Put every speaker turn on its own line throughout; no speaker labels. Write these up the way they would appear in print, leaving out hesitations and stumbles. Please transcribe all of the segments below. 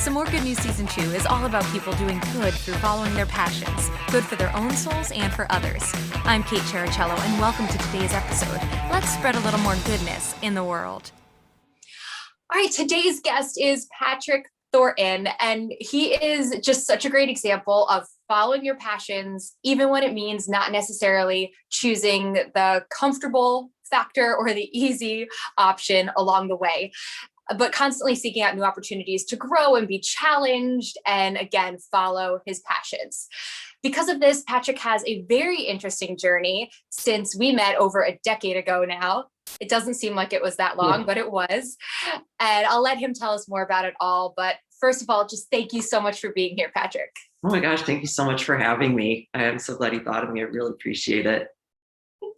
Some More Good News Season 2 is all about people doing good through following their passions, good for their own souls and for others. I'm Kate Cherichello, and welcome to today's episode. Let's spread a little more goodness in the world. All right, today's guest is Patrick Thornton, and he is just such a great example of following your passions, even when it means not necessarily choosing the comfortable factor or the easy option along the way, but constantly seeking out new opportunities to grow and be challenged and, again, follow his passions. Because of this, Patrick has a very interesting journey since we met over a decade ago now. It doesn't seem like it was that long, but it was. And I'll let him tell us more about it all. But first of all, just thank you so much for being here, Patrick.
Oh my gosh, thank you so much for having me. I'm so glad you thought of me. I really appreciate it.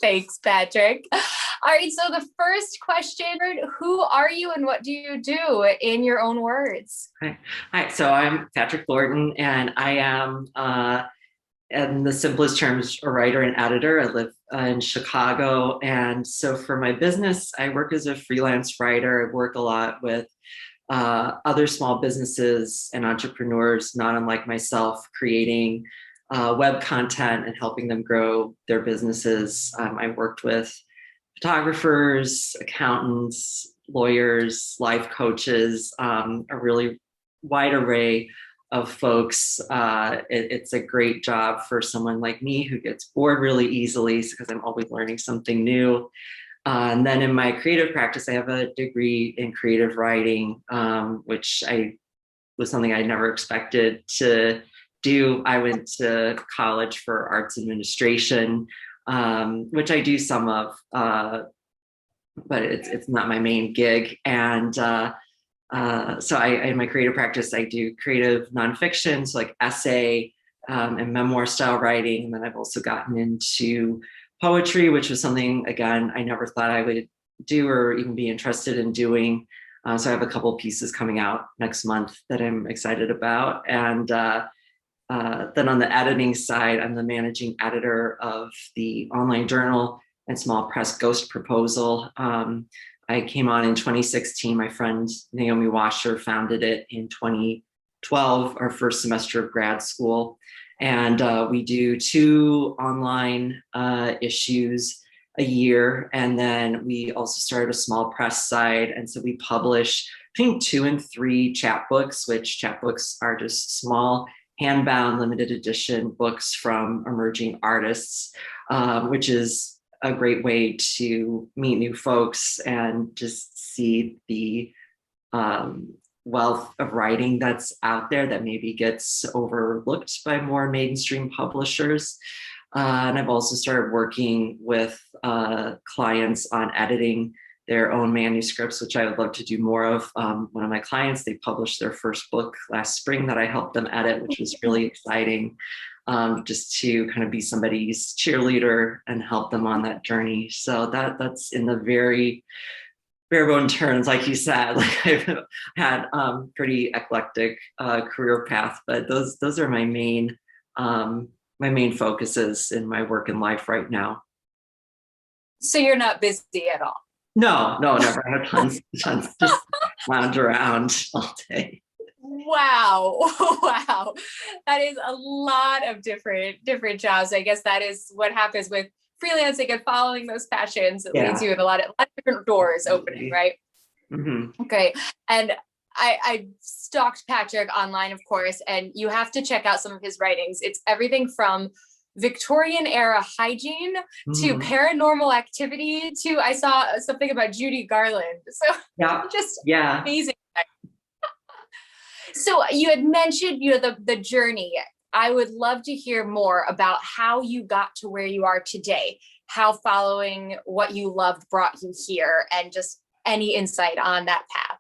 Thanks, Patrick. All right, so the first question, who are you and what do you do in your own words?
Hi, so I'm Patrick Thornton, and I am, in the simplest terms, a writer and editor. I live in Chicago, and so for my business, I work as a freelance writer. I work a lot with other small businesses and entrepreneurs, not unlike myself, creating web content and helping them grow their businesses. I worked with photographers, accountants, lawyers, life coaches, a really wide array of folks. It's a great job for someone like me who gets bored really easily because I'm always learning something new. And then in my creative practice, I have a degree in creative writing, which was something I never expected to do. I went to college for arts administration, which I do some of, but it's not my main gig. And so in my creative practice, I do creative nonfiction, so like essay and memoir style writing. And then I've also gotten into poetry, which was something, again, I never thought I would do or even be interested in doing. So I have a couple pieces coming out next month that I'm excited about. And then on the editing side, I'm the managing editor of the online journal and small press Ghost Proposal. I came on in 2016. My friend Naomi Washer founded it in 2012, our first semester of grad school. And we do 2 online issues a year. And then we also started a small press side. And so we publish between 2 and 3 chapbooks, which chapbooks are just small handbound limited edition books from emerging artists, which is a great way to meet new folks and just see the wealth of writing that's out there that maybe gets overlooked by more mainstream publishers. And I've also started working with clients on editing their own manuscripts, which I would love to do more of. One of my clients, they published their first book last spring that I helped them edit, which was really exciting, just to kind of be somebody's cheerleader and help them on that journey. So that's in the very bare bone terms, like you said. Like I've had pretty eclectic career path, but those are my main focuses in my work and life right now.
So you're not busy at all?
No, never. I have tons, just lounge around all day.
Wow. Wow. That is a lot of different jobs. I guess that is what happens with freelancing and following those passions. It leads you in a lot of different doors opening, right?
Mm-hmm.
Okay. And I stalked Patrick online, of course, and you have to check out some of his writings. It's everything from Victorian era hygiene to paranormal activity to I saw something about Judy Garland. So just amazing. So you had mentioned the journey. I would love to hear more about how you got to where you are today, how following what you loved brought you here, and just any insight on that path.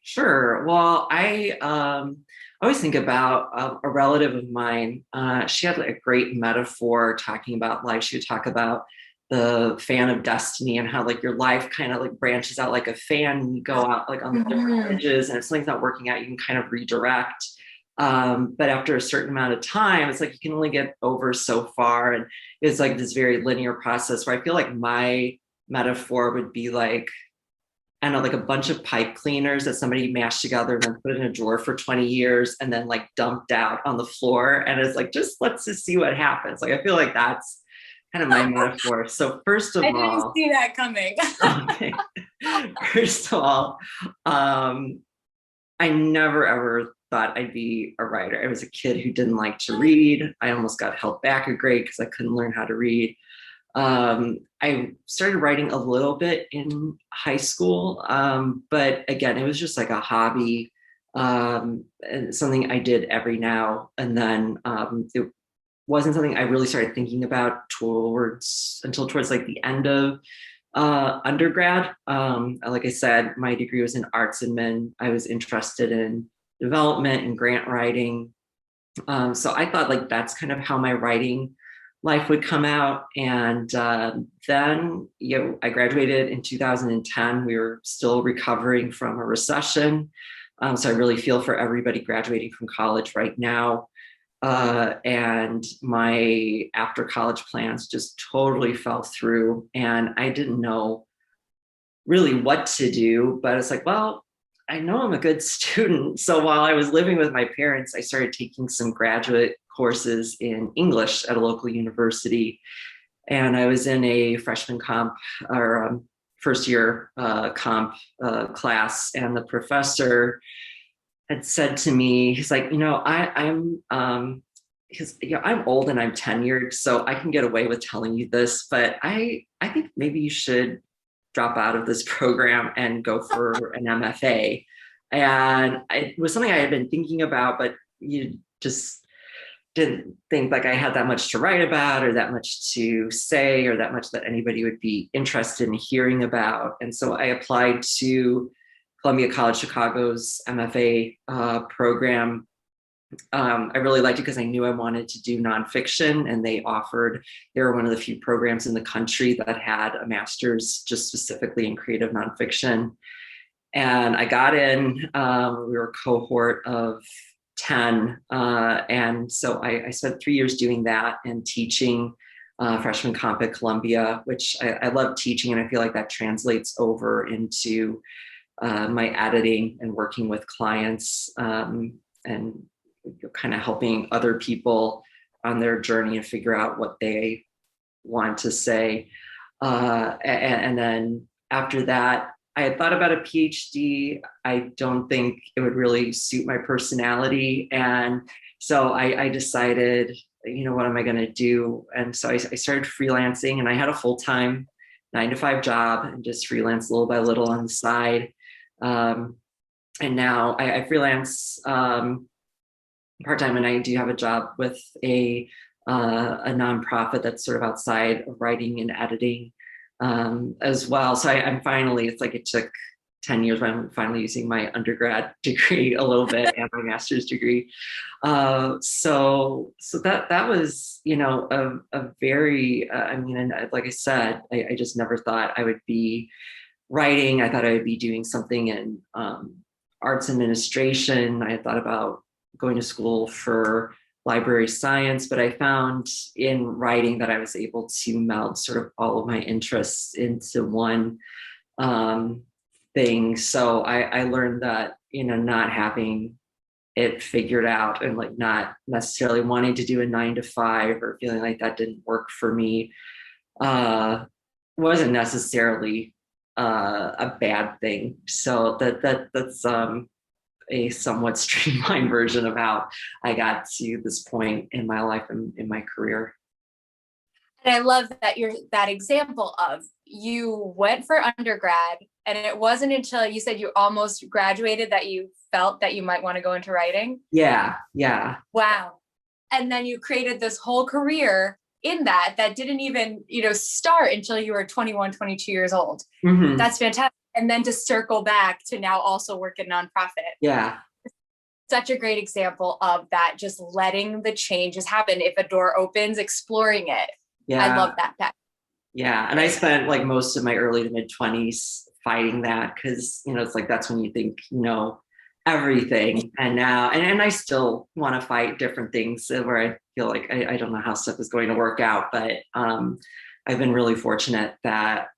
Sure. Well, I always think about a relative of mine. She had like a great metaphor talking about life. She would talk about the fan of destiny and how like your life kind of like branches out like a fan and you go out like on the different edges, and if something's not working out, you can kind of redirect. But after a certain amount of time, it's like you can only get over so far. And it's like this very linear process where I feel like my metaphor would be like and like a bunch of pipe cleaners that somebody mashed together and then put in a drawer for 20 years and then like dumped out on the floor. And it's like, just let's just see what happens. Like, I feel like that's kind of my metaphor. So first of
I didn't
all,
see that coming.
okay. First of all, I never ever thought I'd be a writer. I was a kid who didn't like to read. I almost got held back a grade because I couldn't learn how to read. I started writing a little bit in high school, but again, it was just like a hobby, and something I did every now and then. It wasn't something I really started thinking about until towards like the end of undergrad. Like I said, my degree was in arts admin. I was interested in development and grant writing. So I thought like that's kind of how my writing life would come out. And then, I graduated in 2010. We were still recovering from a recession. So I really feel for everybody graduating from college right now. And my after college plans just totally fell through, and I didn't know really what to do, but it's like, well, I know I'm a good student. So while I was living with my parents, I started taking some graduate courses in English at a local university. And I was in a freshman comp or first year comp class, and the professor had said to me, he's like, because I'm old and I'm tenured, so I can get away with telling you this, but I think maybe you should drop out of this program and go for an MFA. And it was something I had been thinking about, but you just didn't think like I had that much to write about or that much to say or that much that anybody would be interested in hearing about. And so I applied to Columbia College Chicago's MFA program. I really liked it because I knew I wanted to do nonfiction, and they were one of the few programs in the country that had a master's just specifically in creative nonfiction. And I got in, we were a cohort of 10. And so I spent 3 years doing that and teaching freshman comp at Columbia, which I love teaching. And I feel like that translates over into my editing and working with clients, and kind of helping other people on their journey and figure out what they want to say. And then after that, I had thought about a PhD. I don't think it would really suit my personality. And so I decided, what am I going to do? And so I started freelancing, and I had a full-time 9-to-5 job and just freelance little by little on the side. And now I freelance part-time, and I do have a job with a nonprofit that's sort of outside of writing and editing as well. So I'm finally, it's like it took 10 years, but I'm finally using my undergrad degree a little bit and my master's degree. So that was, a very, and like I said, I just never thought I would be writing. I thought I would be doing something in arts administration. I had thought about going to school for library science, but I found in writing that I was able to meld sort of all of my interests into one thing. So I learned that, not having it figured out and like not necessarily wanting to do a 9-to-5 or feeling like that didn't work for me wasn't necessarily a bad thing. So that's a somewhat streamlined version of how I got to this point in my life and in my career.
And I love that that example of you went for undergrad, and it wasn't until you said you almost graduated that you felt that you might want to go into writing.
Yeah.
Wow. And then you created this whole career in that didn't even, start until you were 21, 22 years old.
Mm-hmm.
That's fantastic. And then to circle back to now also work at nonprofit.
Yeah.
Such a great example of that, just letting the changes happen. If a door opens, exploring it. Yeah. I love that.
Yeah. And I spent like most of my early to mid 20s fighting that because, it's like, that's when you think, everything. And now, and I still want to fight different things where I feel like I don't know how stuff is going to work out, but I've been really fortunate that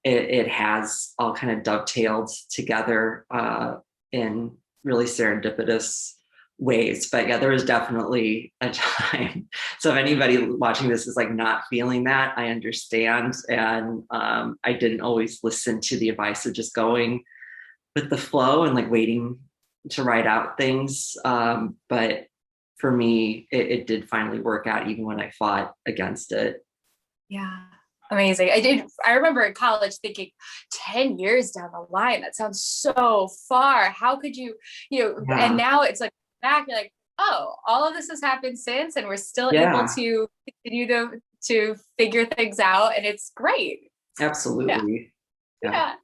it has all kind of dovetailed together in really serendipitous ways. But yeah, there was definitely a time. So if anybody watching this is like not feeling that, I understand. And I didn't always listen to the advice of just going with the flow and like waiting to write out things. But for me, it did finally work out even when I fought against it.
Yeah. Amazing. I remember in college thinking 10 years down the line, that sounds so far. How could you, and now it's like back, you're like, oh, all of this has happened since, and we're still able to continue to figure things out. And it's great.
Absolutely.
Yeah.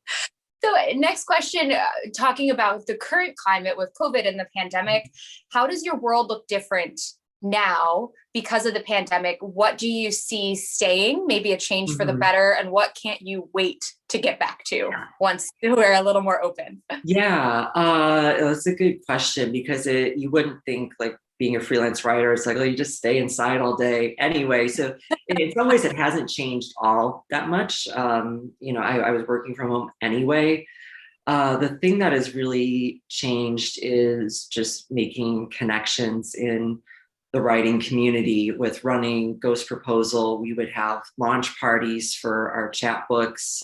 So next question, talking about the current climate with COVID and the pandemic, how does your world look different now because of the pandemic? What do you see staying, maybe a change for the better, and what can't you wait to get back to once we're a little more open?
Yeah, that's a good question, because you wouldn't think like being a freelance writer, it's like, oh, you just stay inside all day anyway. So in some ways it hasn't changed all that much. I was working from home anyway. The thing that has really changed is just making connections in the writing community. With running Ghost Proposal, we would have launch parties for our chapbooks.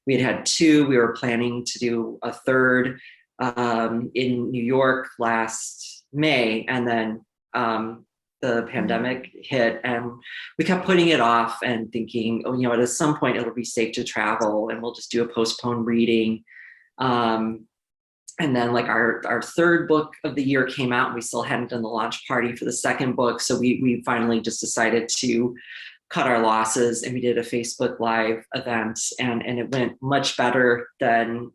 We had 2. We were planning to do a third in New York last May, and then the pandemic hit, and we kept putting it off and thinking, oh, at some point it'll be safe to travel and we'll just do a postponed reading. And then like our third book of the year came out, and we still hadn't done the launch party for the second book. So we finally just decided to cut our losses, and we did a Facebook Live event, and it went much better than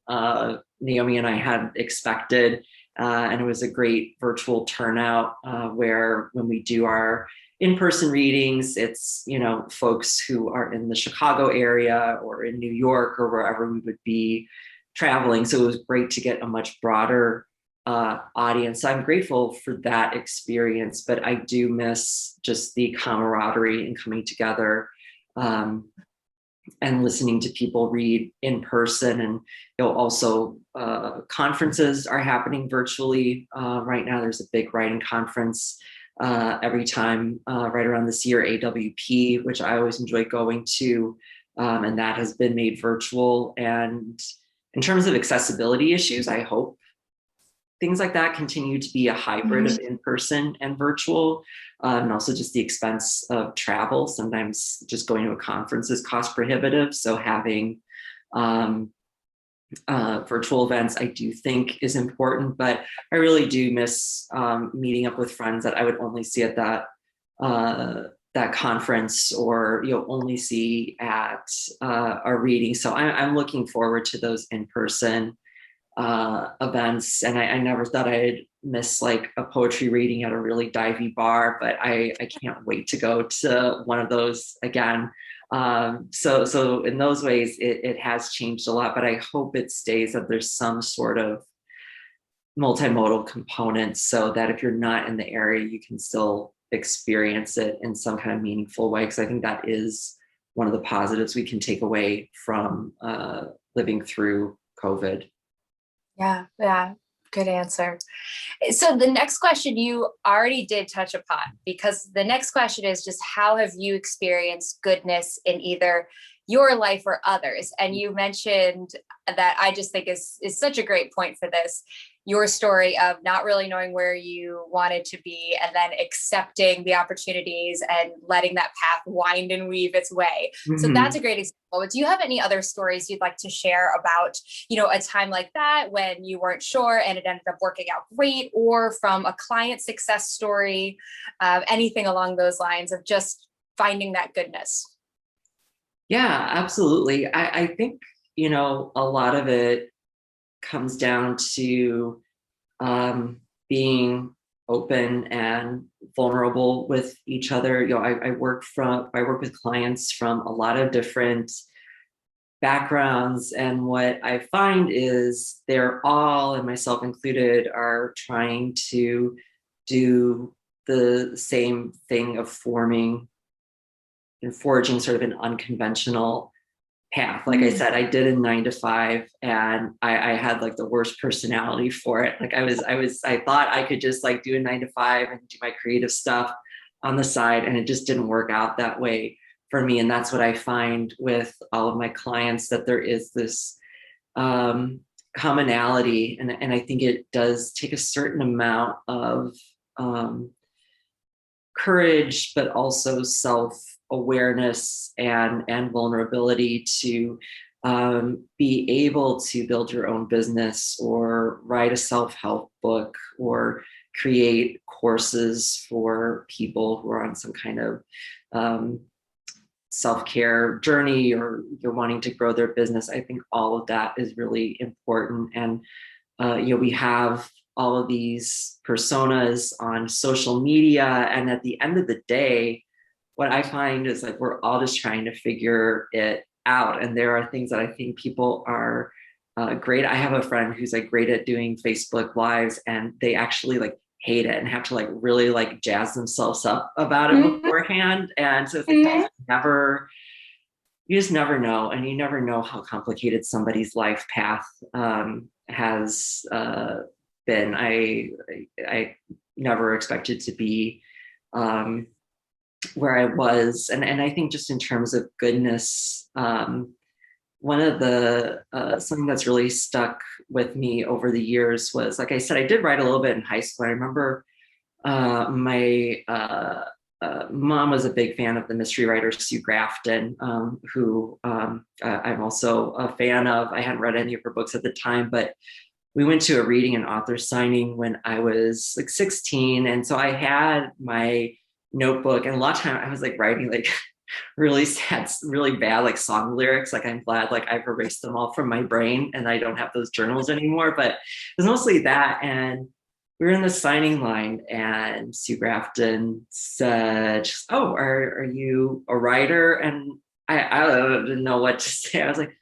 Naomi and I had expected. And it was a great virtual turnout, where when we do our in-person readings, it's, folks who are in the Chicago area or in New York or wherever we would be traveling. So it was great to get a much broader audience. So I'm grateful for that experience, but I do miss just the camaraderie and coming together and listening to people read in person. And also conferences are happening virtually right now. There's a big writing conference every time right around this year, AWP, which I always enjoy going to, and that has been made virtual. And in terms of accessibility issues, I hope things like that continue to be a hybrid of in-person and virtual, and also just the expense of travel. Sometimes just going to a conference is cost prohibitive. So having virtual events, I do think is important, but I really do miss meeting up with friends that I would only see at that conference, or only see at a reading. So I'm looking forward to those in-person events. And I never thought I'd miss like a poetry reading at a really divey bar, but I can't wait to go to one of those again. So in those ways, it has changed a lot, but I hope it stays that there's some sort of multimodal component, so that if you're not in the area, you can still experience it in some kind of meaningful way. Because I think that is one of the positives we can take away from living through COVID.
Yeah. Good answer. So the next question you already did touch upon, because the next question is just, how have you experienced goodness in either your life or others? And you mentioned that, I just think is such a great point for this, your story of not really knowing where you wanted to be, and then accepting the opportunities and letting that path wind and weave its way. So that's a great example. Do you have any other stories you'd like to share about, a time like that when you weren't sure and it ended up working out great, or from a client success story, anything along those lines of just finding that goodness?
Yeah, absolutely. I think, a lot of it comes down to being open and vulnerable with each other. I work with clients from a lot of different backgrounds, and what I find is they're all, and myself included, are trying to do the same thing of forming and forging sort of an unconventional path. Like I said, I did a 9 to 5, and I had like the worst personality for it. Like I thought I could just like do a 9 to 5 and do my creative stuff on the side, and it just didn't work out that way for me. And that's what I find with all of my clients, that there is this commonality, and I think it does take a certain amount of courage, but also self-awareness and vulnerability to be able to build your own business, or write a self-help book, or create courses for people who are on some kind of self-care journey, or you're wanting to grow their business. I think all of that is really important. And we have all of these personas on social media, and at the end of the day, what I find is like we're all just trying to figure it out. And there are things that I think people are great. I have a friend who's like great at doing Facebook lives, and they actually like hate it and have to like really like jazz themselves up about it beforehand. And so it's like you just never know, and you never know how complicated somebody's life path has been. I never expected to be where I was, and I think just in terms of goodness, one of the something that's really stuck with me over the years was, like I said, I did write a little bit in high school. I remember my mom was a big fan of the mystery writer Sue Grafton, who I'm also a fan of. I hadn't read any of her books at the time, but we went to a reading and author signing when I was like 16. And so I had my notebook, and a lot of time I was like writing like really sad, really bad like song lyrics. Like I'm glad like I've erased them all from my brain and I don't have those journals anymore, but it was mostly that. And we were in the signing line, and Sue Grafton said, "Oh, are you a writer?" And I didn't know what to say. I was like,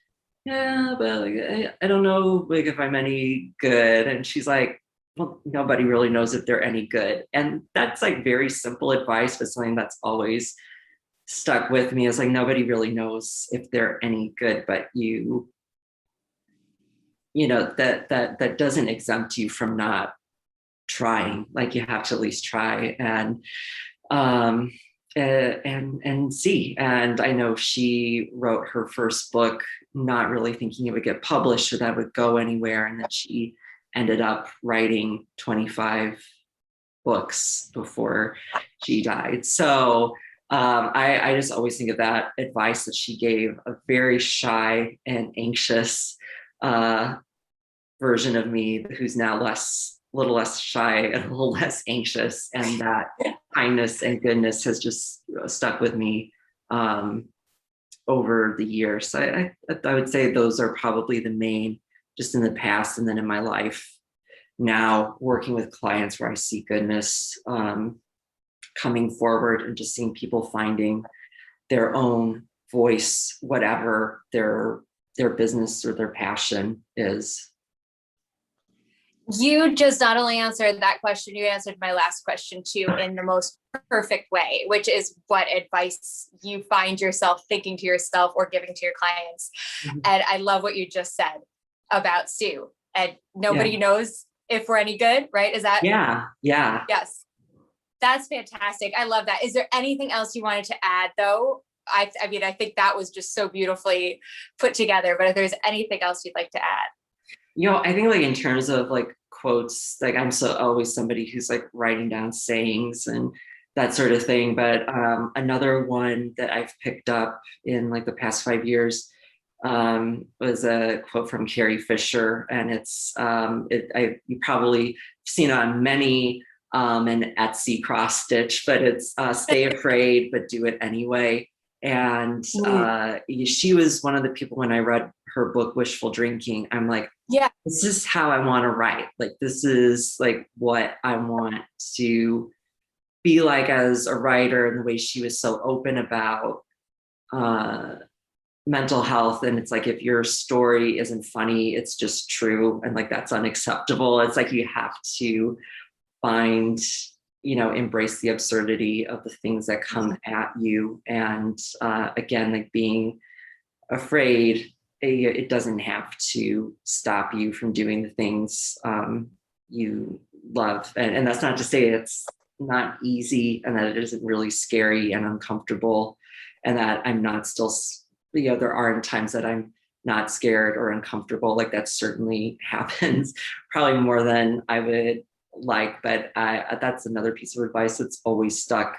"Yeah, but like, I don't know like if I'm any good." And she's like, "Well, nobody really knows if they're any good." And that's like very simple advice, but something that's always stuck with me is like, nobody really knows if they're any good, but you know, that doesn't exempt you from not trying. Like you have to at least try and see. And I know she wrote her first book not really thinking it would get published or that would go anywhere, and then she ended up writing 25 books before she died. So I just always think of that advice that she gave a very shy and anxious version of me, who's now a little less shy and a little less anxious. And that kindness and goodness has just stuck with me over the years. So I would say those are probably the main, just in the past, and then in my life now, working with clients where I see goodness coming forward, and just seeing people finding their own voice, whatever their business or their passion is.
You just not only answered that question, you answered my last question too in the most perfect way, which is what advice you find yourself thinking to yourself or giving to your clients. Mm-hmm. And I love what you just said about Sue. And nobody knows if we're any good, right? Is that?
Yeah.
Yes. That's fantastic. I love that. Is there anything else you wanted to add though? I mean, I think that was just so beautifully put together, but if there's anything else you'd like to add.
I think like in terms of like quotes, like I'm always somebody who's like writing down sayings and that sort of thing. But another one that I've picked up in like the past 5 years was a quote from Carrie Fisher, and it's you probably seen on many an Etsy cross stitch, but it's stay afraid but do it anyway. And she was one of the people, when I read her book Wishful Drinking, I'm like, yeah, this is how I want to write. Like this is like what I want to be like as a writer, and the way she was so open about mental health. And it's like, if your story isn't funny, it's just true, and like that's unacceptable. It's like you have to find, embrace the absurdity of the things that come at you. And again, like being afraid, it doesn't have to stop you from doing the things you love. And that's not to say it's not easy and that it isn't really scary and uncomfortable, and that I'm not still, there aren't times that I'm not scared or uncomfortable. Like that certainly happens, probably more than I would like, but that's another piece of advice that's always stuck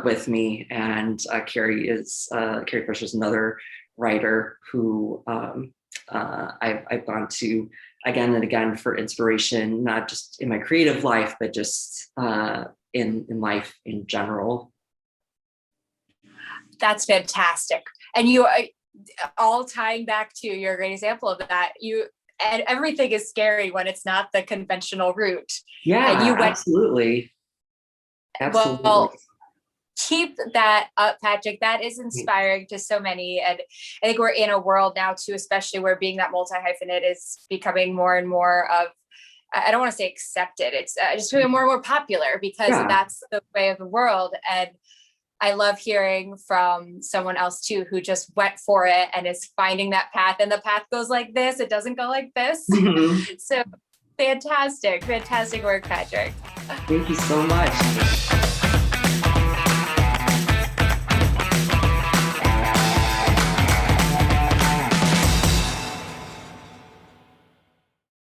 with me. And Carrie Fisher is another writer who I've gone to again and again for inspiration, not just in my creative life, but just in life in general.
That's fantastic. And you all tying back to your great example of that, and everything is scary when it's not the conventional route.
Yeah,
and you went,
absolutely.
Well, keep that up, Patrick. That is inspiring to so many. And I think we're in a world now too, especially where being that multi-hyphenate is becoming more and more of, I don't want to say accepted. It's just becoming more and more popular because that's the way of the world. And I love hearing from someone else too, who just went for it and is finding that path, and the path goes like this. It doesn't go like this. So fantastic work, Patrick.
Thank you so much.